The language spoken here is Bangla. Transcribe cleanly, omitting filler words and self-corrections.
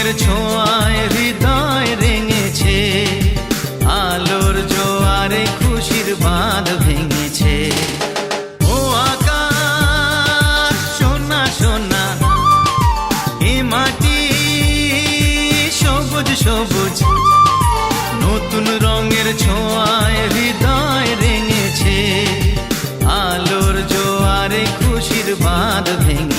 রঙের ছোঁয়ায় হৃদয় রেঙেছে, আলোর জোয়ারে খুশির বাঁধ ভেঙেছে। ও আকাশ সোনা সোনা, এ মাটি সবুজ সবুজ, নতুন রঙের ছোঁয়ায় হৃদয় রেঙেছে, আলোর জোয়ারে খুশির বাঁধ ভেঙেছে।